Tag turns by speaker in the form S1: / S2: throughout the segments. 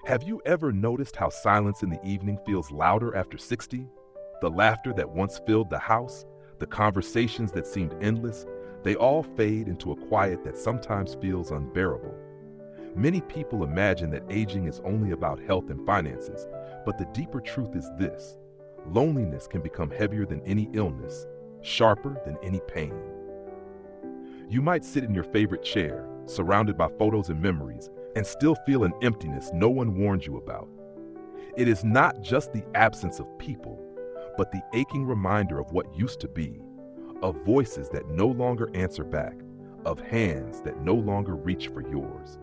S1: Have you ever noticed how silence in the evening feels louder after 60? The laughter that once filled the house, the conversations that seemed endless, they all fade into a quiet that sometimes feels unbearable. Many people imagine that aging is only about health and finances, but the deeper truth is this: loneliness can become heavier than any illness, sharper than any pain. You might sit in your favorite chair, surrounded by photos and memories, and still feel an emptiness no one warned you about. It is not just the absence of people, but the aching reminder of what used to be, of voices that no longer answer back, of hands that no longer reach for yours.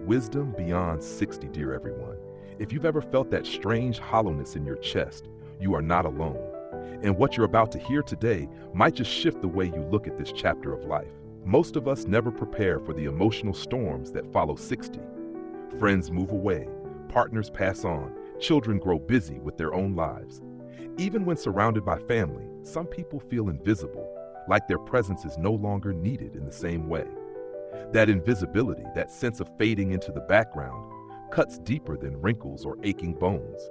S1: Wisdom beyond 60, dear everyone. If you've ever felt that strange hollowness in your chest, you are not alone. And what you're about to hear today might just shift the way you look at this chapter of life. Most of us never prepare for the emotional storms that follow 60. Friends move away, partners pass on, children grow busy with their own lives. Even when surrounded by family, some people feel invisible, like their presence is no longer needed in the same way. That invisibility, that sense of fading into the background, cuts deeper than wrinkles or aching bones.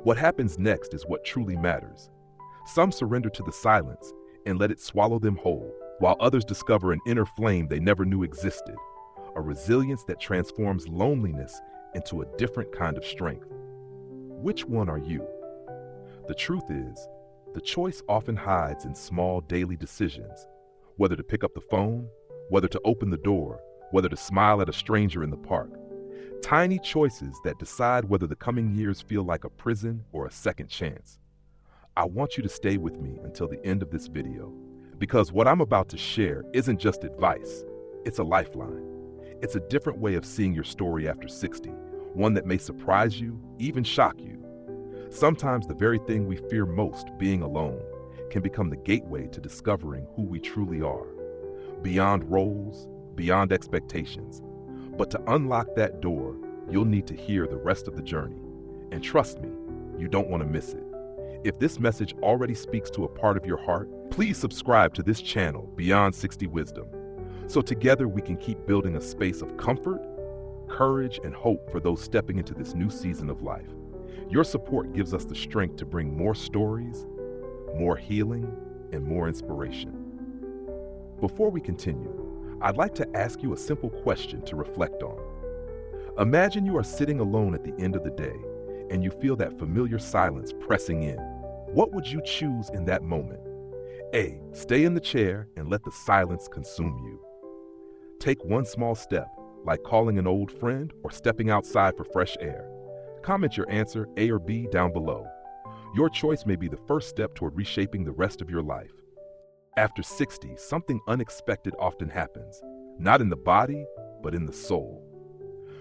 S1: What happens next is what truly matters. Some surrender to the silence and let it swallow them whole, while others discover an inner flame they never knew existed, a resilience that transforms loneliness into a different kind of strength. Which one are you? The truth is, the choice often hides in small daily decisions, whether to pick up the phone, whether to open the door, whether to smile at a stranger in the park. Tiny choices that decide whether the coming years feel like a prison or a second chance. I want you to stay with me until the end of this video, because what I'm about to share isn't just advice, it's a lifeline. It's a different way of seeing your story after 60, one that may surprise you, even shock you. Sometimes the very thing we fear most, being alone, can become the gateway to discovering who we truly are. Beyond roles, beyond expectations. But to unlock that door, you'll need to hear the rest of the journey. And trust me, you don't want to miss it. If this message already speaks to a part of your heart, please subscribe to this channel, Beyond 60 Wisdom, so together we can keep building a space of comfort, courage, and hope for those stepping into this new season of life. Your support gives us the strength to bring more stories, more healing, and more inspiration. Before we continue, I'd like to ask you a simple question to reflect on. Imagine you are sitting alone at the end of the day, and you feel that familiar silence pressing in. What would you choose in that moment? A, stay in the chair and let the silence consume you. Take one small step, like calling an old friend or stepping outside for fresh air. Comment your answer, A or B, down below. Your choice may be the first step toward reshaping the rest of your life. After 60, something unexpected often happens, not in the body, but in the soul.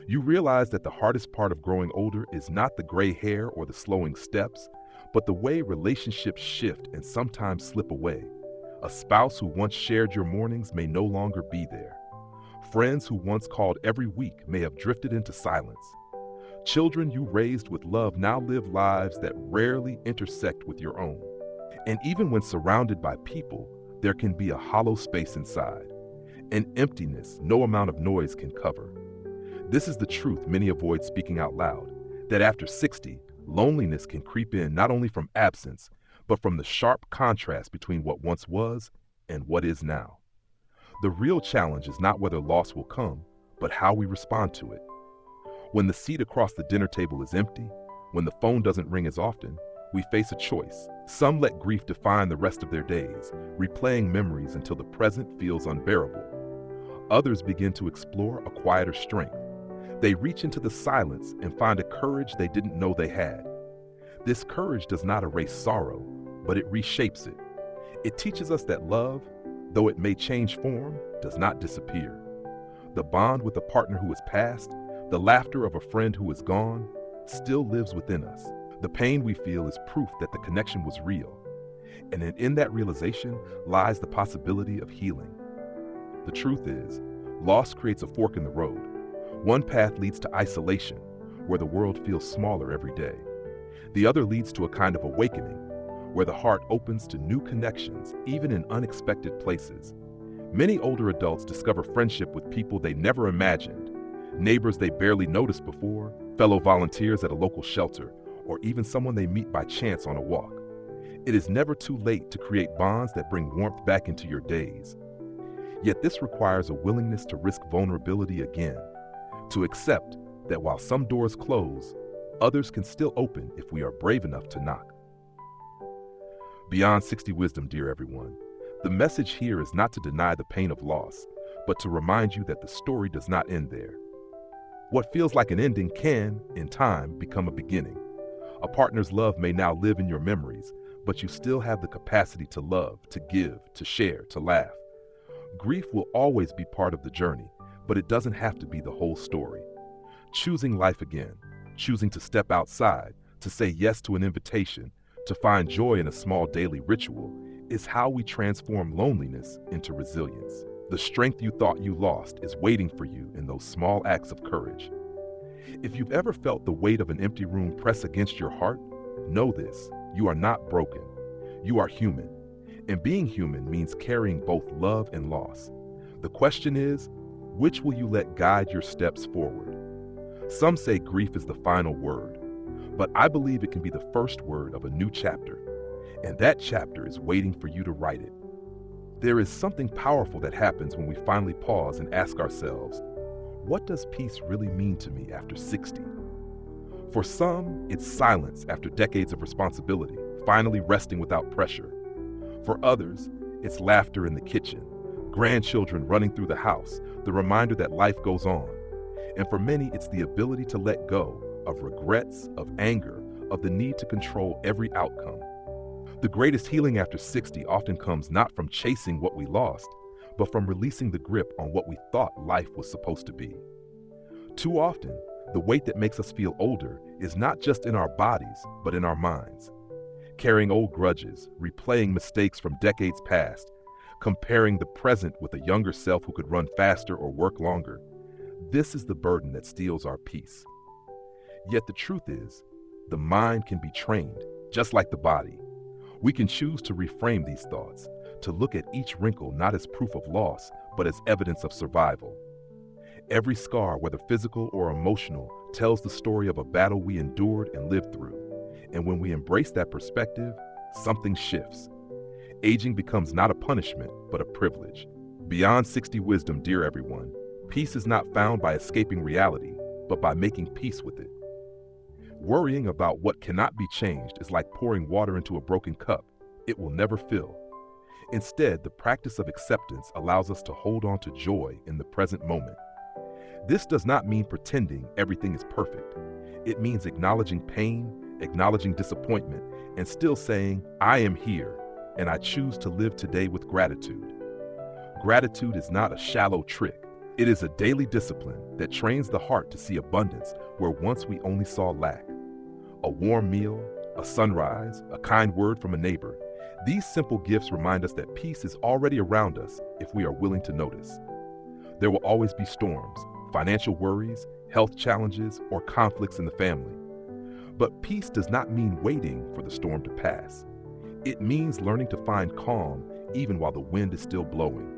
S1: You realize that the hardest part of growing older is not the gray hair or the slowing steps, but the way relationships shift and sometimes slip away. A spouse who once shared your mornings may no longer be there. Friends who once called every week may have drifted into silence. Children you raised with love now live lives that rarely intersect with your own. And even when surrounded by people, there can be a hollow space inside, an emptiness no amount of noise can cover. This is the truth many avoid speaking out loud, that after 60, loneliness can creep in not only from absence, but from the sharp contrast between what once was and what is now. The real challenge is not whether loss will come, but how we respond to it. When the seat across the dinner table is empty, when the phone doesn't ring as often, we face a choice. Some let grief define the rest of their days, replaying memories until the present feels unbearable. Others begin to explore a quieter strength. They reach into the silence and find a courage they didn't know they had. This courage does not erase sorrow, but it reshapes it. It teaches us that love, though it may change form, does not disappear. The bond with a partner who is past, the laughter of a friend who is gone, still lives within us. The pain we feel is proof that the connection was real. And in that realization lies the possibility of healing. The truth is, loss creates a fork in the road. One path leads to isolation, where the world feels smaller every day. The other leads to a kind of awakening, where the heart opens to new connections, even in unexpected places. Many older adults discover friendship with people they never imagined, neighbors they barely noticed before, fellow volunteers at a local shelter, or even someone they meet by chance on a walk. It is never too late to create bonds that bring warmth back into your days. Yet this requires a willingness to risk vulnerability again, to accept that while some doors close, others can still open if we are brave enough to knock. Beyond 60 wisdom, dear everyone, the message here is not to deny the pain of loss, but to remind you that the story does not end there. What feels like an ending can, in time, become a beginning. A partner's love may now live in your memories, but you still have the capacity to love, to give, to share, to laugh. Grief will always be part of the journey, but it doesn't have to be the whole story. Choosing life again, choosing to step outside, to say yes to an invitation, to find joy in a small daily ritual, is how we transform loneliness into resilience. The strength you thought you lost is waiting for you in those small acts of courage. If you've ever felt the weight of an empty room press against your heart, know this: you are not broken. You are human. And being human means carrying both love and loss. The question is, which will you let guide your steps forward? Some say grief is the final word, but I believe it can be the first word of a new chapter, and that chapter is waiting for you to write it. There is something powerful that happens when we finally pause and ask ourselves, what does peace really mean to me after 60? For some, it's silence after decades of responsibility, finally resting without pressure. For others, it's laughter in the kitchen, grandchildren running through the house, the reminder that life goes on. And for many, it's the ability to let go of regrets, of anger, of the need to control every outcome. The greatest healing after 60 often comes not from chasing what we lost, but from releasing the grip on what we thought life was supposed to be. Too often, the weight that makes us feel older is not just in our bodies, but in our minds. Carrying old grudges, replaying mistakes from decades past, comparing the present with a younger self who could run faster or work longer. This is the burden that steals our peace. Yet the truth is, the mind can be trained, just like the body. We can choose to reframe these thoughts, to look at each wrinkle not as proof of loss, but as evidence of survival. Every scar, whether physical or emotional, tells the story of a battle we endured and lived through. And when we embrace that perspective, something shifts. Aging becomes not a punishment, but a privilege. Beyond 60 wisdom, dear everyone, peace is not found by escaping reality, but by making peace with it. Worrying about what cannot be changed is like pouring water into a broken cup. It will never fill. Instead, the practice of acceptance allows us to hold on to joy in the present moment. This does not mean pretending everything is perfect. It means acknowledging pain, acknowledging disappointment, and still saying, I am here, and I choose to live today with gratitude. Gratitude is not a shallow trick. It is a daily discipline that trains the heart to see abundance where once we only saw lack. A warm meal, a sunrise, a kind word from a neighbor. These simple gifts remind us that peace is already around us if we are willing to notice. There will always be storms, financial worries, health challenges, or conflicts in the family. But peace does not mean waiting for the storm to pass. It means learning to find calm even while the wind is still blowing.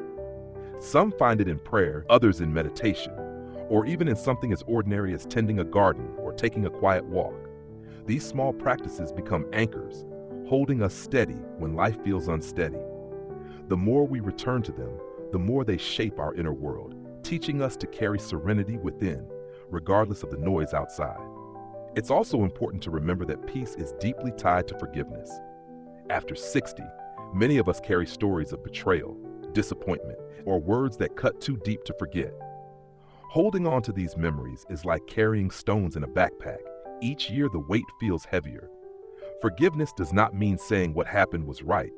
S1: Some find it in prayer, others in meditation, or even in something as ordinary as tending a garden or taking a quiet walk. These small practices become anchors, holding us steady when life feels unsteady. The more we return to them, the more they shape our inner world, teaching us to carry serenity within, regardless of the noise outside. It's also important to remember that peace is deeply tied to forgiveness. After 60, many of us carry stories of betrayal, disappointment, or words that cut too deep to forget. Holding on to these memories is like carrying stones in a backpack. Each year the weight feels heavier. Forgiveness does not mean saying what happened was right.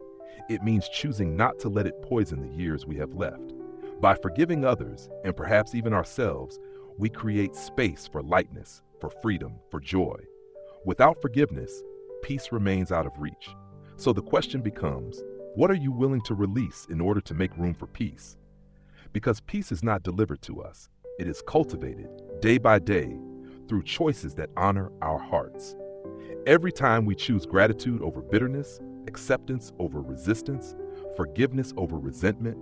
S1: It means choosing not to let it poison the years we have left. By forgiving others, and perhaps even ourselves, we create space for lightness, for freedom, for joy. Without forgiveness, peace remains out of reach. So the question becomes, what are you willing to release in order to make room for peace? Because peace is not delivered to us. It is cultivated, day by day, through choices that honor our hearts. Every time we choose gratitude over bitterness, acceptance over resistance, forgiveness over resentment,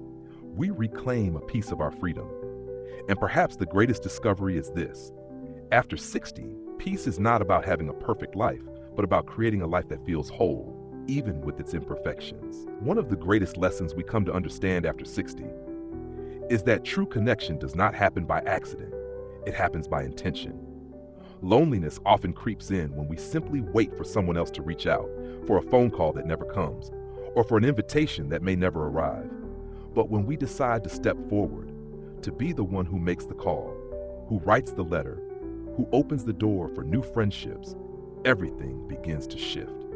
S1: we reclaim a piece of our freedom. And perhaps the greatest discovery is this: After 60, peace is not about having a perfect life, but about creating a life that feels whole, even with its imperfections. One of the greatest lessons we come to understand after 60 is that true connection does not happen by accident, it happens by intention. Loneliness often creeps in when we simply wait for someone else to reach out, for a phone call that never comes, or for an invitation that may never arrive. But when we decide to step forward, to be the one who makes the call, who writes the letter, who opens the door for new friendships, everything begins to shift.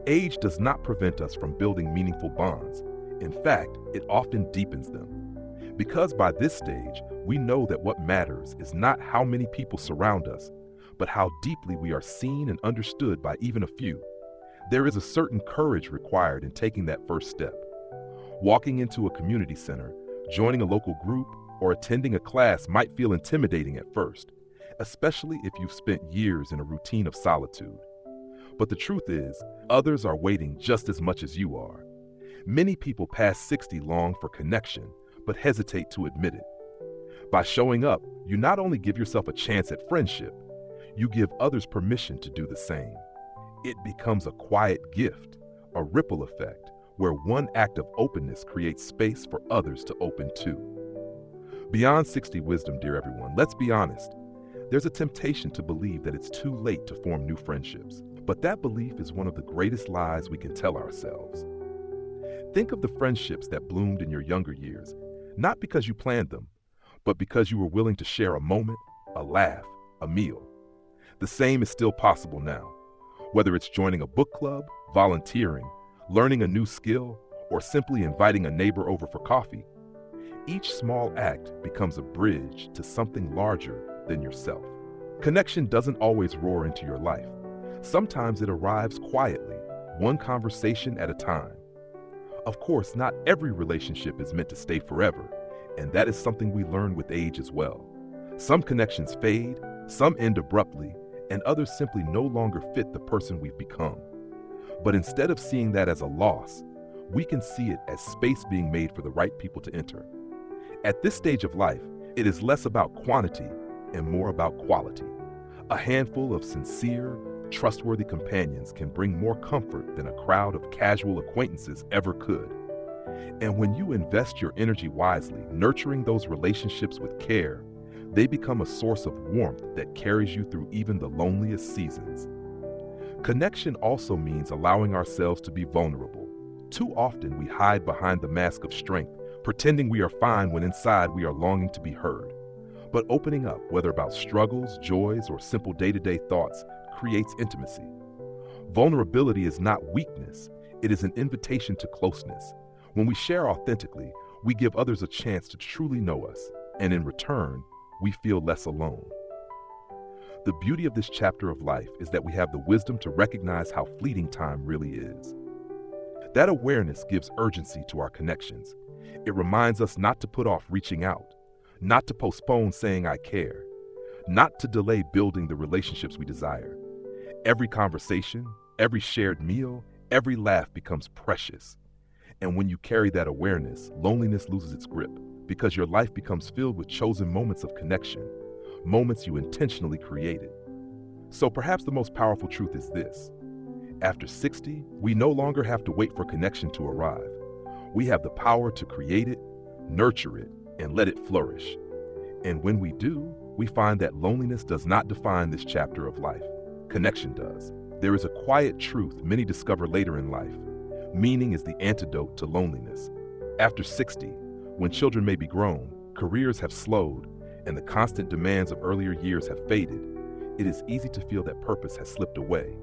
S1: Age does not prevent us from building meaningful bonds. In fact, it often deepens them. Because by this stage, we know that what matters is not how many people surround us, but how deeply we are seen and understood by even a few. There is a certain courage required in taking that first step. Walking into a community center, joining a local group, or attending a class might feel intimidating at first, especially if you've spent years in a routine of solitude. But the truth is, others are waiting just as much as you are. Many people past 60 long for connection, but hesitate to admit it. By showing up, you not only give yourself a chance at friendship, you give others permission to do the same. It becomes a quiet gift, a ripple effect, where one act of openness creates space for others to open too. Beyond 60 wisdom, dear everyone, let's be honest. There's a temptation to believe that it's too late to form new friendships, but that belief is one of the greatest lies we can tell ourselves. Think of the friendships that bloomed in your younger years, not because you planned them, but because you were willing to share a moment, a laugh, a meal. The same is still possible now. Whether it's joining a book club, volunteering, learning a new skill, or simply inviting a neighbor over for coffee, each small act becomes a bridge to something larger than yourself. Connection doesn't always roar into your life. Sometimes it arrives quietly, one conversation at a time. Of course, not every relationship is meant to stay forever, and that is something we learn with age as well. Some connections fade, some end abruptly, and others simply no longer fit the person we've become. But instead of seeing that as a loss, we can see it as space being made for the right people to enter. At this stage of life, it is less about quantity and more about quality. A handful of sincere, trustworthy companions can bring more comfort than a crowd of casual acquaintances ever could. And when you invest your energy wisely, nurturing those relationships with care, they become a source of warmth that carries you through even the loneliest seasons. Connection also means allowing ourselves to be vulnerable. Too often we hide behind the mask of strength, pretending we are fine when inside we are longing to be heard. But opening up, whether about struggles, joys, or simple day-to-day thoughts, creates intimacy. Vulnerability is not weakness, it is an invitation to closeness. When we share authentically, we give others a chance to truly know us, and in return, we feel less alone. The beauty of this chapter of life is that we have the wisdom to recognize how fleeting time really is. That awareness gives urgency to our connections. It reminds us not to put off reaching out, not to postpone saying I care, not to delay building the relationships we desire. Every conversation, every shared meal, every laugh becomes precious. And when you carry that awareness, loneliness loses its grip because your life becomes filled with chosen moments of connection, moments you intentionally created. So perhaps the most powerful truth is this. After 60, we no longer have to wait for connection to arrive. We have the power to create it, nurture it, and let it flourish. And when we do, we find that loneliness does not define this chapter of life. Connection does. There is a quiet truth many discover later in life. Meaning is the antidote to loneliness. After 60, when children may be grown, careers have slowed, and the constant demands of earlier years have faded, it is easy to feel that purpose has slipped away.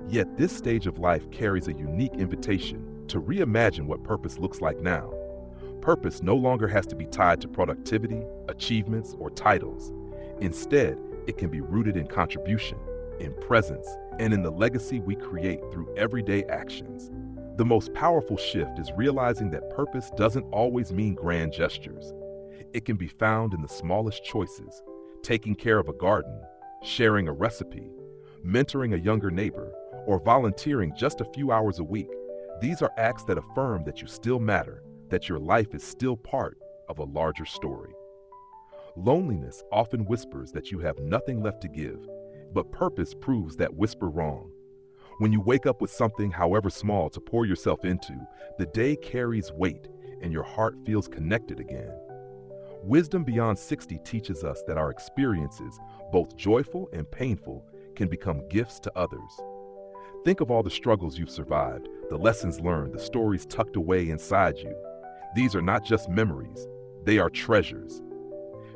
S1: Yet this stage of life carries a unique invitation to reimagine what purpose looks like now. Purpose no longer has to be tied to productivity, achievements, or titles. Instead, it can be rooted in contribution, in presence, and in the legacy we create through everyday actions. The most powerful shift is realizing that purpose doesn't always mean grand gestures. It can be found in the smallest choices, taking care of a garden, sharing a recipe, mentoring a younger neighbor, or volunteering just a few hours a week. These are acts that affirm that you still matter, that your life is still part of a larger story. Loneliness often whispers that you have nothing left to give, but purpose proves that whisper wrong. When you wake up with something, however small, to pour yourself into, the day carries weight and your heart feels connected again. Wisdom Beyond 60 teaches us that our experiences, both joyful and painful, can become gifts to others. Think of all the struggles you've survived, the lessons learned, the stories tucked away inside you. These are not just memories, they are treasures.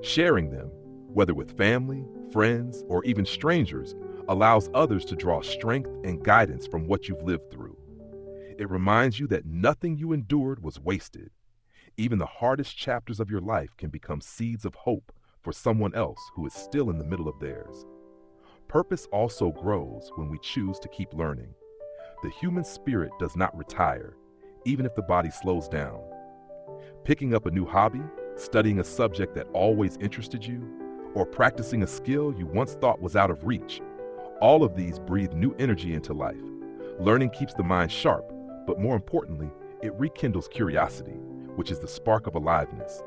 S1: Sharing them, whether with family, friends, or even strangers, allows others to draw strength and guidance from what you've lived through. It reminds you that nothing you endured was wasted. Even the hardest chapters of your life can become seeds of hope for someone else who is still in the middle of theirs. Purpose also grows when we choose to keep learning. The human spirit does not retire, even if the body slows down. Picking up a new hobby, studying a subject that always interested you, or practicing a skill you once thought was out of reach, all of these breathe new energy into life. Learning keeps the mind sharp, but more importantly, it rekindles curiosity, which is the spark of aliveness.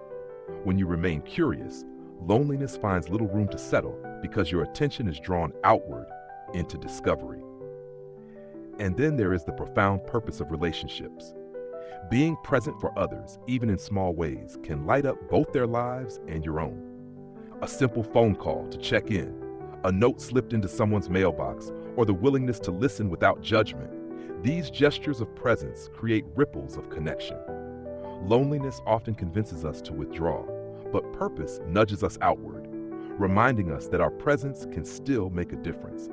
S1: When you remain curious, loneliness finds little room to settle because your attention is drawn outward into discovery. And then there is the profound purpose of relationships. Being present for others, even in small ways, can light up both their lives and your own. A simple phone call to check in, a note slipped into someone's mailbox, or the willingness to listen without judgment. These gestures of presence create ripples of connection. Loneliness often convinces us to withdraw, but purpose nudges us outward, reminding us that our presence can still make a difference.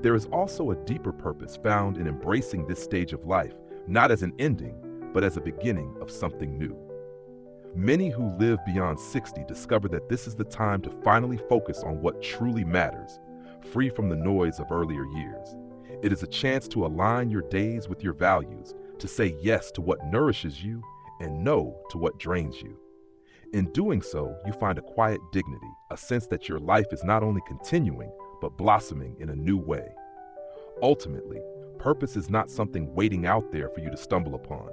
S1: There is also a deeper purpose found in embracing this stage of life, not as an ending, but as a beginning of something new. Many who live beyond 60 discover that this is the time to finally focus on what truly matters, free from the noise of earlier years. It is a chance to align your days with your values, to say yes to what nourishes you and no to what drains you. In doing so, you find a quiet dignity, a sense that your life is not only continuing, but blossoming in a new way. Ultimately, purpose is not something waiting out there for you to stumble upon.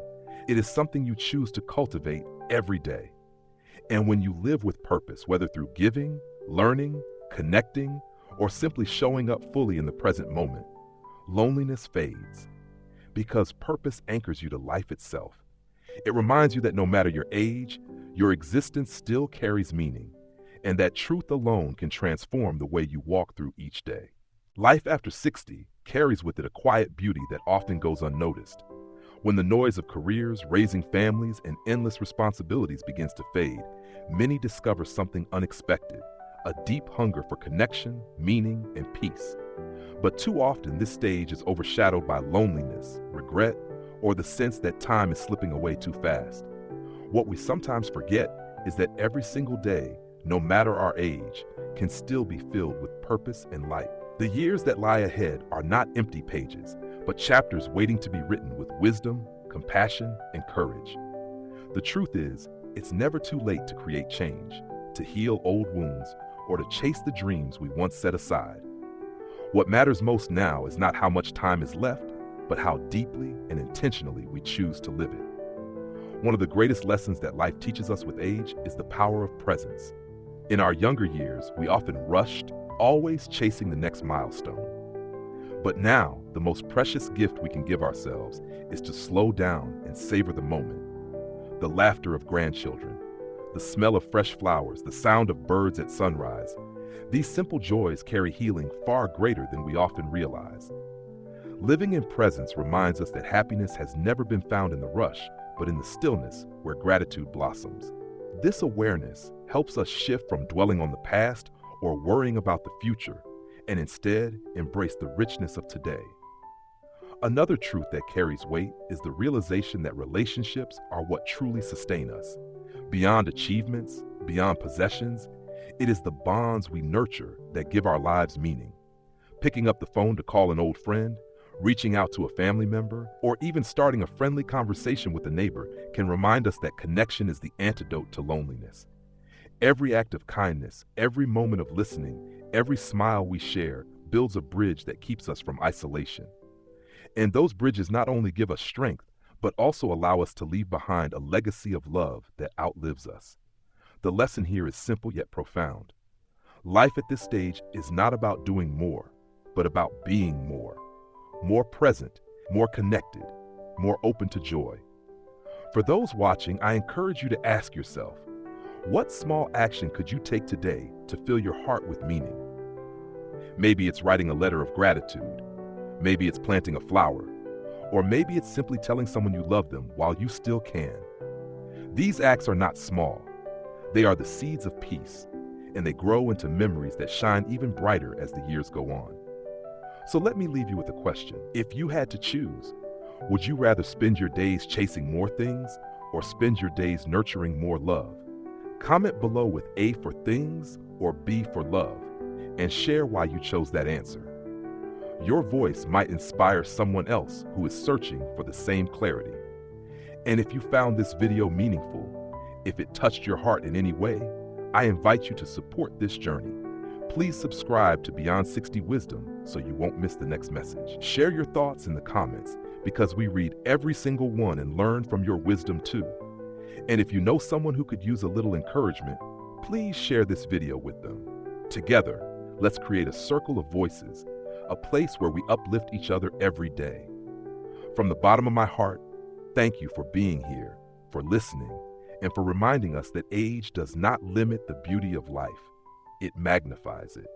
S1: It is something you choose to cultivate every day. And when you live with purpose, whether through giving, learning, connecting, or simply showing up fully in the present moment, loneliness fades. Because purpose anchors you to life itself. It reminds you that no matter your age, your existence still carries meaning, and that truth alone can transform the way you walk through each day. Life after 60 carries with it a quiet beauty that often goes unnoticed. When the noise of careers, raising families, and endless responsibilities begins to fade, many discover something unexpected, a deep hunger for connection, meaning, and peace. But too often, this stage is overshadowed by loneliness, regret, or the sense that time is slipping away too fast. What we sometimes forget is that every single day, no matter our age, can still be filled with purpose and light. The years that lie ahead are not empty pages, but chapters waiting to be written with wisdom, compassion, and courage. The truth is, it's never too late to create change, to heal old wounds, or to chase the dreams we once set aside. What matters most now is not how much time is left, but how deeply and intentionally we choose to live it. One of the greatest lessons that life teaches us with age is the power of presence. In our younger years, we often rushed, always chasing the next milestone. But now, the most precious gift we can give ourselves is to slow down and savor the moment. The laughter of grandchildren, the smell of fresh flowers, the sound of birds at sunrise. These simple joys carry healing far greater than we often realize. Living in presence reminds us that happiness has never been found in the rush, but in the stillness where gratitude blossoms. This awareness helps us shift from dwelling on the past or worrying about the future, and instead embrace the richness of today. Another truth that carries weight is the realization that relationships are what truly sustain us. Beyond achievements, beyond possessions, it is the bonds we nurture that give our lives meaning. Picking up the phone to call an old friend, reaching out to a family member, or even starting a friendly conversation with a neighbor can remind us that connection is the antidote to loneliness. Every act of kindness, every moment of listening, every smile we share builds a bridge that keeps us from isolation. And those bridges not only give us strength, but also allow us to leave behind a legacy of love that outlives us. The lesson here is simple yet profound. Life at this stage is not about doing more, but about being more present, more connected, more open to joy. For those watching, I encourage you to ask yourself, what small action could you take today to fill your heart with meaning? Maybe it's writing a letter of gratitude. Maybe it's planting a flower. Or maybe it's simply telling someone you love them while you still can. These acts are not small. They are the seeds of peace, and they grow into memories that shine even brighter as the years go on. So let me leave you with a question. If you had to choose, would you rather spend your days chasing more things or spend your days nurturing more love? Comment below with A for things or B for love, and share why you chose that answer. Your voice might inspire someone else who is searching for the same clarity. And if you found this video meaningful, if it touched your heart in any way, I invite you to support this journey. Please subscribe to Beyond 60 Wisdom so you won't miss the next message. Share your thoughts in the comments because we read every single one and learn from your wisdom too. And if you know someone who could use a little encouragement, please share this video with them. Together, let's create a circle of voices, a place where we uplift each other every day. From the bottom of my heart, thank you for being here, for listening, and for reminding us that age does not limit the beauty of life. It magnifies it.